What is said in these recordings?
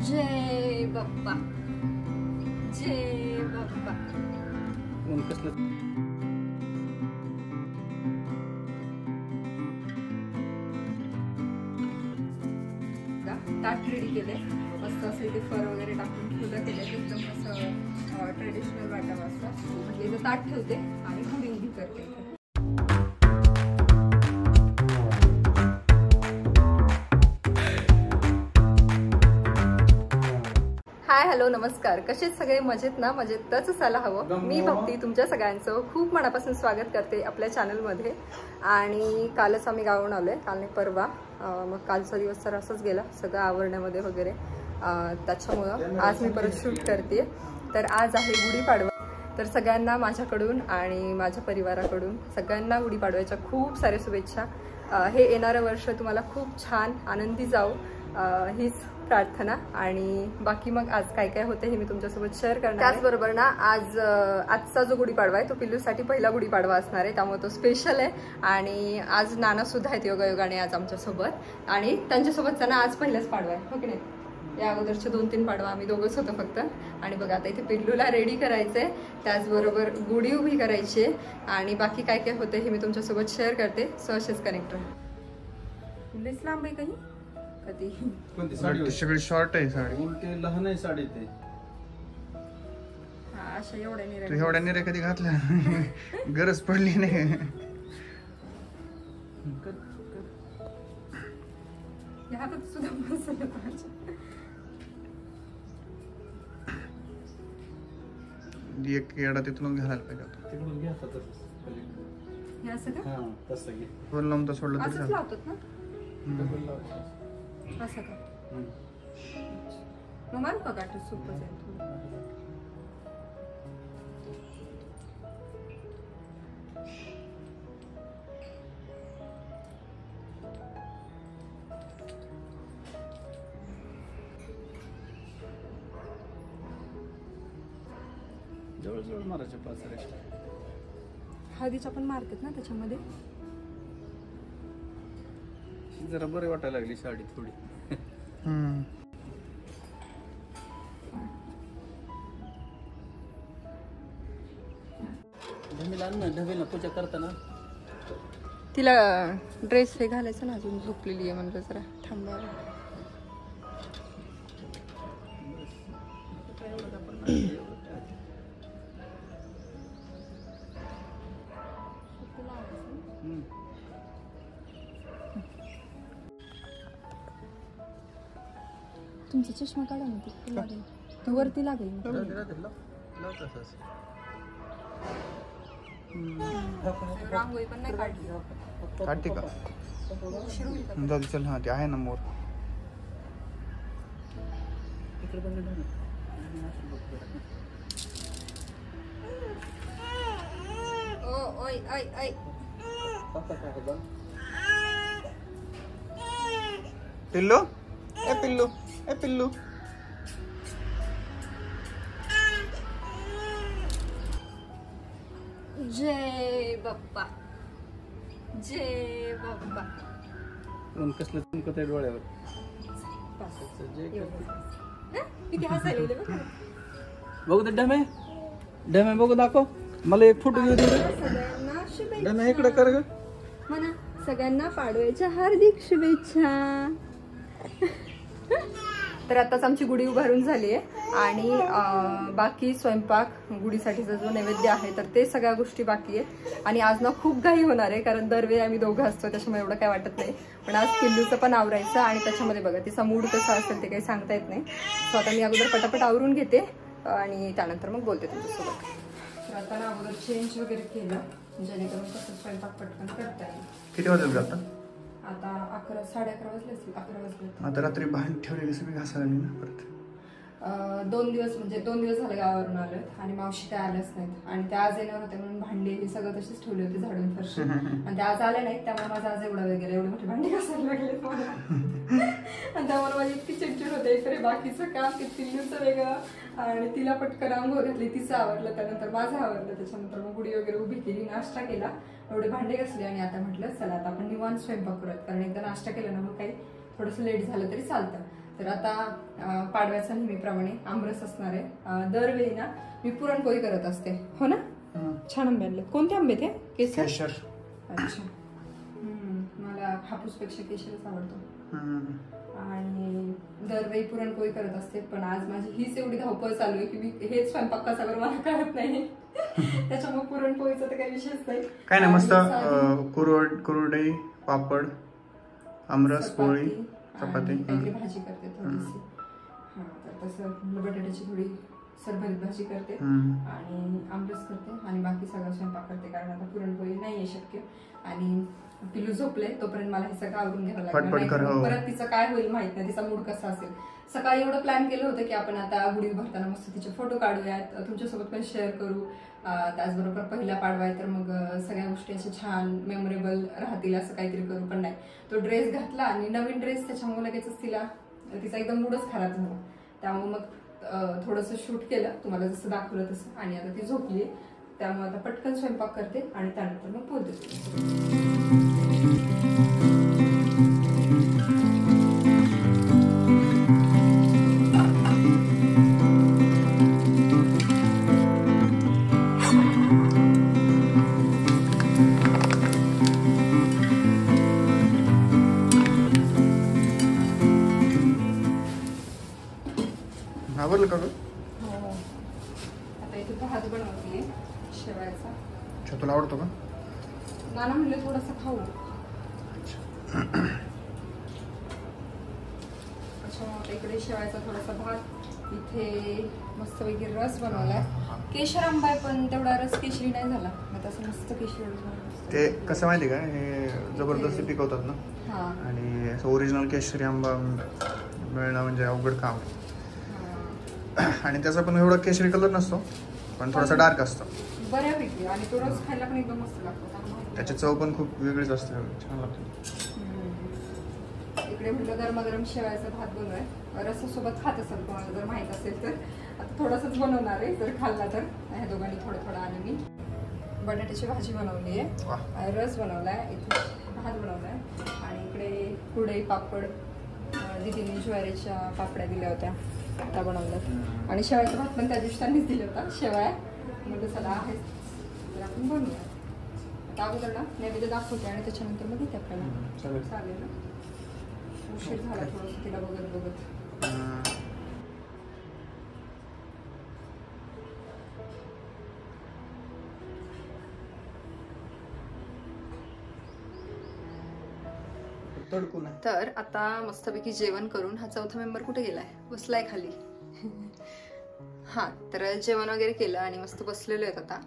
जय बाप्पा, जय बाप्पा. ताट रेडी केले मस्त असे ते फर वगैरे टाकून फुलं केले एकदम असं ट्रेडिशनल वाटावं असं म्हणजे इथं ताट ठेवते आणि गुढी उभी करते. हाय हॅलो नमस्कार, कसे सगळे मजेत ना? मजेतच असायला हवं. मी भक्ती तुमच्या सगळ्यांचं खूप मनापासून स्वागत करते आपल्या चॅनलमध्ये. आणि कालच आम्ही गावाहून आलोय, काल नाही परवा. मग कालचा दिवस तर असंच गेला सगळं आवरण्यामध्ये वगैरे. त्याच्यामुळं आज मी परत शूट करते. तर आज आहे गुढीपाडवा. तर सगळ्यांना माझ्याकडून आणि माझ्या परिवाराकडून सगळ्यांना गुढीपाडव्याच्या खूप साऱ्या शुभेच्छा. हे येणारं वर्ष तुम्हाला खूप छान आनंदी जाऊ हीच प्रार्थना. आणि बाकी मग आज काय काय होतं हे मी तुमच्यासोबत शेअर करणार. त्याचबरोबर ना आजचा जो गुढीपाडवा आहे तो पिल्लूसाठी पहिला गुढीपाडवा असणार आहे, त्यामुळे तो स्पेशल आहे. आणि आज नाना सुद्धा आहेत योगायोगाने आज आमच्यासोबत, आणि त्यांच्यासोबतचा ना आज पहिलाच पाडवा आहे, हो की नाही? या अगोदरचे 2-3 पाडवा आम्ही दोघंच होतो फक्त. आणि बघा आता इथे पिल्लूला रेडी करायचंय, त्याचबरोबर गुढी उभी करायची आहे. आणि बाकी काय काय होतं हे मी तुमच्यासोबत शेअर करते. सो असेच कनेक्ट राहा. लईच लांब आहे काही कधी. कोणती साडी? सगळी शॉर्ट आहे साडी. उलटे लहान आहे साडी ते. हा अशा एवढ्या तू एवढ्या निऱ्या कधी घातल्या? गरज पडली नाही. सुद्धा एक येडा तिथून घालायला पाहिजे होता. तिकडून घ्या हे असं का? हां तसं घे. फोन लावून तर सोडलं तरी असंच लावतात ना? असं का? मग मारू का गाठ? सोपं जाईल थोडं. जवळ मारायचे 5 रेषा. हळदीच्या पण मारतात ना त्याच्यामध्ये. जरा बरे वाटायला लागली साडी थोडी. ढबेला पूजा करताना तिला ड्रेस हे घालायचं ना, अजून झोपलेली आहे म्हणलं जरा थांबा. तुमचा चष्मा काढा ना, लागेल तो वरती लागेल. रांगोळी पण नाही काढली. काढते का? जाऊ चल. हा ते आहे ना मोर. ओय ओय ओय. पिल्लू ए पिल्लू ए पिल्लू. जय बाप्पा, जय बाप्पा. कसलं चमकत आहे डोळ्यावर. किती हसायला बघू ते ढमे ढमे बघू दाखव मला. एक फोटो घेऊ दे. ढमे इकडे कर ग. म्हणा सगळ्यांना पाडव्याच्या हार्दिक शुभेच्छा. तर आताच आमची गुढी उभारून झाली आहे. आणि बाकी स्वयंपाक गुढीसाठीचा जो नैवेद्य आहे तर ते सगळ्या गोष्टी बाकी आहेत. आणि आज ना खूप घाई होणार आहे, कारण दरवेळी आम्ही दोघं असतो त्याच्यामुळे एवढं काय वाटत नाही. पण आज पिल्लूचं पण आवरायचं, आणि त्याच्यामध्ये बघा तिचा मूड कसा असेल ते काही सांगता येत नाही. सो आता मी अगोदर पटापट आवरून घेते आणि त्यानंतर मग बोलते तुमच्यासोबत. तर आता ना अगोदर चेंज वगैरे केलं जेणेकरून कसं स्वयंपाक पटकन करता येईल. किती वाजले आता? आता 11 साडे 11 वाजले असतील. 11 वाजले. आता रात्री भांडी ठेवलेली सगळी घासायला नाही ना परत. 2 दिवस म्हणजे 2 दिवस झाले गावावरून आलोय, आणि मावशी काय आल्याच नाहीत. आणि त्या आज येणार होते म्हणून भांडे हे सगळं तसेच ठेवले होते झाडून फरशी. आणि त्या आज आल्या नाहीत, त्यामुळे माझा आज एवढा वेळ गेला. एवढे मोठे भांडे घासायला लागले मला. आणि त्यामुळे माझी इतकी चिडचिड होते. एकतरी बाकीचं काम ते पिल्लूचं वेगळं, आणि तिला पटकन आंघोळ घातली, तिचं आवरलं, त्यानंतर माझं आवरलं. त्याच्यानंतर मग गुढी वगैरे उभी केली, नाश्ता केला, एवढे भांडे घासले. आणि आता म्हटलं चला आता आपण निवांत स्वयंपाक करूयात, कारण एकदा नाश्ता केला ना मग काही थोडंसं लेट झालं तरी चालतं. तर आता पाडव्याचा नेहमीप्रमाणे आमरस असणार आहे. दरवेळी ना मी पुरणपोळी करत असते. हो ना? छान आंबे आणले. कोणते आंबे ते? केशर. अच्छा. मला हापूसपेक्षा केशरच आवडतो. आणि दरवेळी पुरणपोळी करत असते, पण आज माझी हीच एवढी धावपळ चालू आहे की मी हेच स्वयंपाक कसा बरं मला कळत नाही. त्याच्यामुळे पुरणपोळीचा तर काही विषयच नाही. काय नाही, मस्त कुरडई, पापड, आमरस, पोळी, चपाती, काहीतरी भाजी करते थोडीशी. हा, तर तसं बटाट्याची थोडी सरभरीत भाजी करते आणि आमरस करते आणि बाकी सगळं स्वयंपाक करते, कारण आता पुरणपोळी नाहीये शक्य. आणि पिलू झोपले तोपर्यंत मला हे सगळं आवरून घ्यावं लागेल. परत तिचं काय होईल माहित नाही, तिचा मूड कसा असेल. सकाळी एवढं प्लॅन केलं होतं की आपण आता गुढी भरताना मस्त तिचे फोटो काढूयात, तुमच्यासोबत पण शेअर करू. त्याचबरोबर पहिला पाडवा आहे तर मग सगळ्या गोष्टी अशा छान मेमोरेबल राहतील असं काहीतरी करू. पण नाही, तो ड्रेस घातला आणि नवीन ड्रेस, त्याच्यामुळे लगेचच तिचा एकदम मूडच खराब झाला. त्यामुळे मग थोडंसं शूट केलं तुम्हाला जसं दाखवलं तसं, आणि आता ती झोपली. त्यामुळे आता पटकन स्वयंपाक करते आणि त्यानंतर मग बोलते. आवडलं का? हो, आता इथे भात बनवते शेवयाचा. अच्छा, तुला आवडतो का? नाना म्हणले थोडंसं खाऊ. अच्छा, इकडे शेवयाचा थोडासा भात, इथे मस्तपैकी रस बनवलाय. केशर आंबा आहे पण तेवढा रस केशरी नाही झाला, मग तसं मस्त केशरी. ते कसं माहिती का, हे जबरदस्ती पिकवतात ना, आणि असं ओरिजिनल केशरी आंबा मिळणं म्हणजे अवघड काम. आणि त्याचा पण एवढा केशरी कलर नसतो, पण थोडासा डार्क असतो बऱ्यापैकी, आणि तो रस खायला पण एकदम मस्त लागतो. त्याची चव पण खूप वेगळीच असते, छान लागते. इकडे म्हटलं गरमागरम शेवयाचा भात बनवलाय, रसासोबत खात असेल तुम्हाला जर माहित असेल तर. आता थोडंसंच बनवणार आहे, जर खाल्ला तर. ह्या दोघांनी थोडं थोडं आणि मी बटाट्याची भाजी बनवली आहे, रस बनवलाय, इथे भात बनवलाय, आणि इकडे कुरडई, पापड, दीदीने ज्वारीच्या पापड्या दिल्या होत्या त्या बनवल्यात, आणि शेवयाचा भात पण त्या दिवशी त्यांनीच दिला होता. शेवया म्हणजे चला आहे तर आपण बनवूया. आता अगोदर ना नैवेद्य दाखवते आणि त्याच्यानंतर मग घेते आपल्याला. चालेल ना? उशीर झाला थोडंसं तिला बघत बघत. तर आता मस्तपैकी जेवण करून, हा चौथा मेंबर कुठे गेलाय? बसलाय खाली. हा, तर जेवण वगैरे केलं आणि मस्त बसलेलो आहेत आता.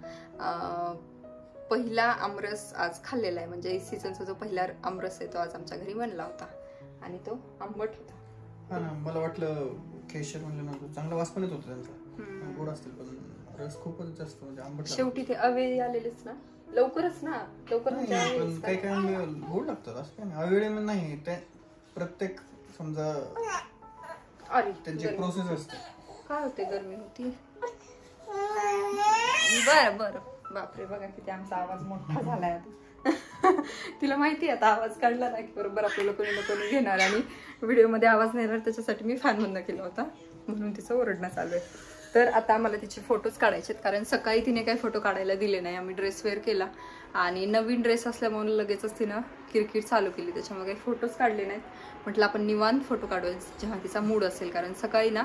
पहिला आमरस आज खाल्लेला आहे, म्हणजे सीझनचा जो पहिला आमरस आहे तो आज आमच्या घरी बनला होता, आणि तो आंबट होता. हा ना, मला वाटलं केशर म्हणलं चांगला वास पण येत होता त्यांचा, गोड असतील, पण रस खूपच जास्त म्हणजे आंबट. शेवटी ते अवेळी आलेलेच ना, लवकरच ना, लवकर म्हणजे काही काही गोड लागतात असं काही नाही. अवेळी नाही, ते प्रत्येक समजा त्यांची प्रोसेस असते. काय होते, गरमी होती. बर बर, बापरे, बघा किती आमचा आवाज मोठा झालाय आता. तिला माहिती आता आवाज काढला ना की बरोबर आपल्याला कोणी ना कोणी घेणार, आणि व्हिडिओमध्ये आवाज नाही येणार, त्याच्यासाठी मी फॅन बंद केला होता, म्हणून तिचं ओरडणं चालू आहे. तर आता मला तिचे फोटोज काढायचे, कारण सकाळी तिने काही फोटो काढायला दिले नाही. आम्ही ड्रेस वेअर केला आणि नवीन ड्रेस असल्यामुळे लगेचच तिनं किरकिर चालू केली, त्याच्यामुळे काही फोटोज काढले नाहीत. म्हटलं आपण निवांत फोटो काढूया जेव्हा तिचा मूड असेल, कारण सकाळी ना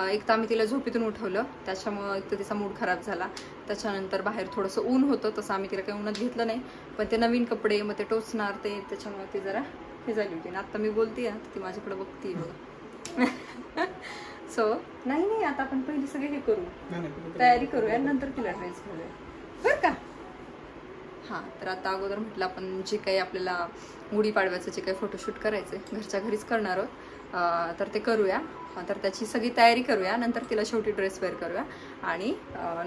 एक तर आम्ही तिला झोपेतून उठवलं, त्याच्यामुळे एक तर तिचा मूड खराब झाला. त्याच्यानंतर बाहेर थोडंसं ऊन होतं, तसं आम्ही तिला काही उन्हात घेतलं नाही, पण ते नवीन कपडे मग ते टोचणार ते, त्याच्यामुळे ती जरा हे झाली होती. आता मी बोलते ती माझ्याकडे बघते बघा. सो नाही, आता आपण पहिले सगळे हे करू, तयारी करूया, नंतर तिला ड्रेस घालूया बरं का. हां, तर आता अगोदर म्हटलं आपण जे काही आपल्याला गुढीपाडव्याचं जे काही फोटोशूट करायचं आहे घरच्या घरीच करणार आहोत, तर ते करूया. तर त्याची सगळी तयारी करूया, नंतर तिला शेवटी ड्रेस वेअर करूया, आणि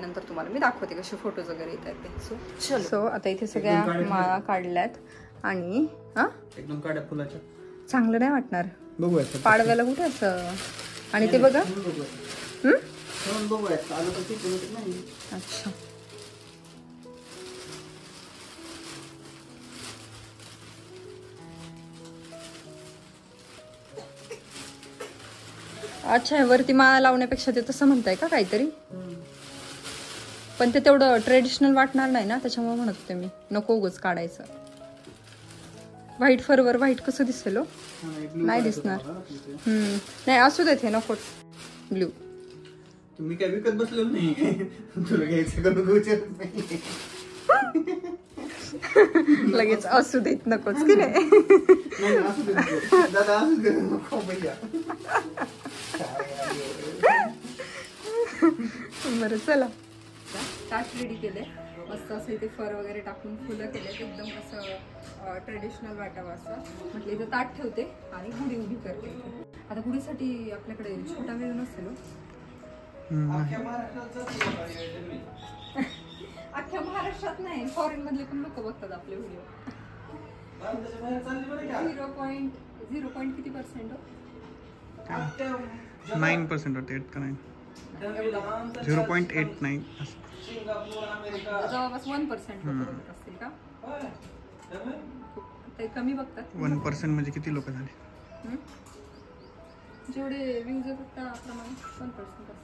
नंतर तुम्हाला मी दाखवते कसे फोटोज वगैरे येतात ते. सो आता इथे सगळ्या माळा काढल्यात, आणि एकदम काड्या फुलाच्या चांगलं नाही वाटणार बघूया पाडव्याला कुठे असं. आणि ते बघा, अच्छा, अच्छा, वरती माळा लावण्यापेक्षा ते तसं म्हणताय का काहीतरी? पण ते तेवढं ट्रेडिशनल वाटणार नाही ना, त्याच्यामुळे म्हणत होते मी नको उगाच काढायचं. व्हाईट फरवर व्हाईट कसं दिसेल? नाही दिसणार. नाही असू देत, हे नको ब्ल्यू. तुम्ही काय विकत बसलो नाही, तुला घ्यायचं का नको विचारत नाही. लगेच असू देत नकोच की नाही. दादा असू दे नको भैया. बरं चला, ताट रेडी केले मस्त असं. इथे फर वगैरे टाकून फुलं केले, एकदम असं ट्रेडिशनल वाटावं असं. म्हटलं इथं ताट ठेवते आणि गुढी उभी करते. आता गुढीसाठी आपल्याकडे छोटा वेळ नसेल. अख्ख्या महाराष्ट्रात नाही, फॉरेन मधले पण लोक बघतात आपले व्हिडिओ. 0.0 किती पर्सेंट? 9% होते. 8 का 9? 0.89 जवळपास 1% बघत असतील का? ते कमी बघतात. 1% म्हणजे किती लोक झाले? जेवढे व्ह्यूज येतात त्याप्रमाणे 1% असतं.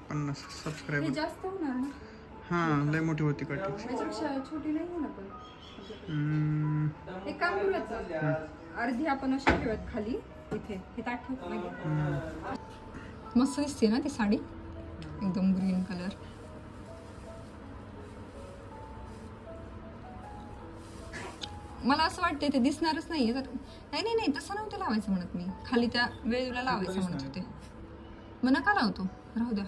50 सबस्क्रायबर जास्त होणार ना. हां, लय मोठी होती कट. त्याच्यापेक्षा छोटी नाही होणार. पण एक काम करूयात, अर्धी आपण अशी ठेवत खाली इथे. हे ताट ठेवतो ना. मस्त दिसते ना ती साडी, एकदम ग्रीन कलर. मला असं वाटतं ते दिसणारच नाहीये. तर नाही नाही तसं नव्हतं लावायचं म्हणत मी, खाली त्या वेळेला लावायचं म्हणत होते. मग नका लावतो, राहू द्या.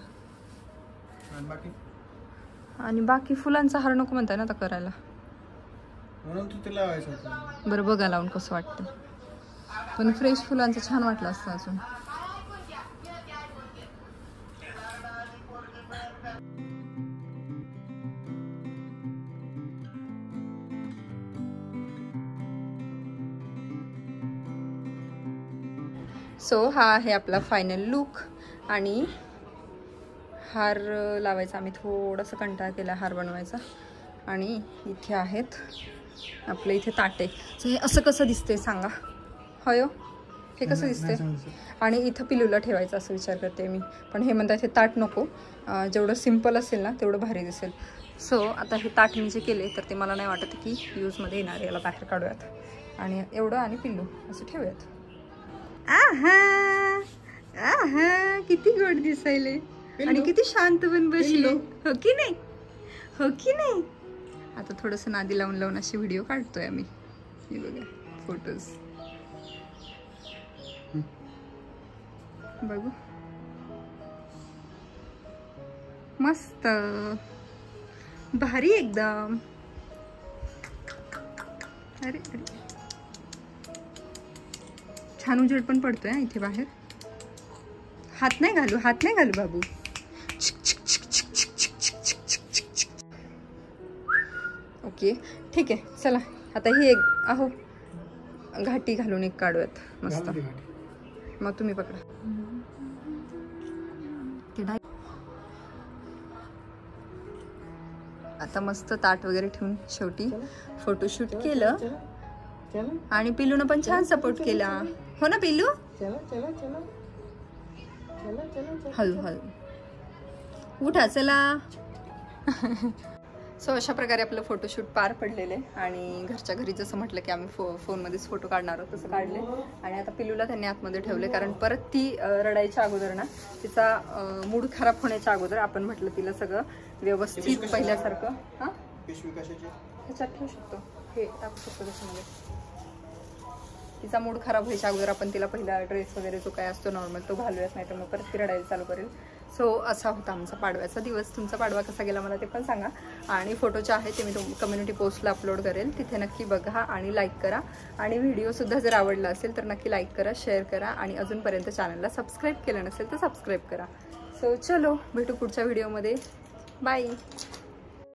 आणि बाकी फुलांचा हार नको म्हणताय ना आता करायला, म्हणून तू ते लावायचं. बरं बघा लावून कसं वाटतं. पण फ्रेश फुलांचं छान वाटलं असतं अजून. सो हा आहे आपला फायनल लुक. आणि हार लावायचा आम्ही थोडंसं कंटाळा केला हार बनवायचा. आणि इथे आहेत आपलं इथे ताटे. सो हे असं कसं दिसते सांगा? होय, हे कसं दिसते? आणि इथं पिलूला ठेवायचं असं विचार करते मी. पण हे म्हणतात हे ताट नको, जेवढं सिम्पल असेल ना तेवढं भारी दिसेल. सो आता हे ताट मी जे केले तर ते मला नाही वाटत की यूजमध्ये येणार. याला बाहेर काढूयात आणि एवढं आणि पिल्लू असं ठेवूयात. आहा आहा, किती गोड दिसायले आणि किती शांत पण बसले. हो की नाही? हो की नाही? आता थोडंसं नादी लावून लावून अशी व्हिडिओ काढतोय आम्ही. हे बघा फोटोज, बघू मस्त भारी एकदम. अरे अरे छान उजेड पण पडतोय इथे बाहेर. हात नाही घालू बाबू. ओके ठीक आहे, चला आता ही एक आहो घाटी घालून एक काढूयात मस्त. मग तुम्ही पकडा. आता मस्त ताट वगैरे ठेवून शेवटी फोटोशूट केलं आणि पिल्लूनं पण छान सपोर्ट केला. हो ना पिल्लू? हळू हळू उठा चला. सो अशा प्रकारे आपलं फोटोशूट पार पडलेले. आणि घरच्या घरी जसं म्हटलं की आम्ही फोनमध्येच फोटो काढणार आहोत तसं काढले. आणि आता पिल्लूला त्यांनी आतमध्ये ठेवले, कारण परत ती रडायच्या अगोदर ना, तिचा मूड खराब होण्याच्या अगोदर आपण म्हटलं तिला सगळं व्यवस्थित पहिल्यासारखं. हां ह्याच्यात ठेवू शकतो, हे टाकू शकतो त्याच्यामध्ये. तिचा मूड खराब व्हायच्या अगोदर आपण तिला पहिला ड्रेस वगैरे जो काय असतो नॉर्मल तो घालूयाच, नाही तर मग परत ती रडायला चालू करेल. सो असा होता आमचा पाडव्याचा दिवस. तुमचा पाडवा कसा गेला मला ते पण सांगा. आणि फोटोचे आहे ते मी कम्युनिटी पोस्टला अपलोड करेल, तिथे नक्की बघा आणि लाईक करा. आणि व्हिडिओसुद्धा जर आवडला असेल तर नक्की लाईक करा, शेअर करा. आणि अजूनपर्यंत चॅनलला सबस्क्राईब केलं नसेल तर सबस्क्राईब करा. सो चलो भेटू पुढच्या व्हिडिओमध्ये. बाय.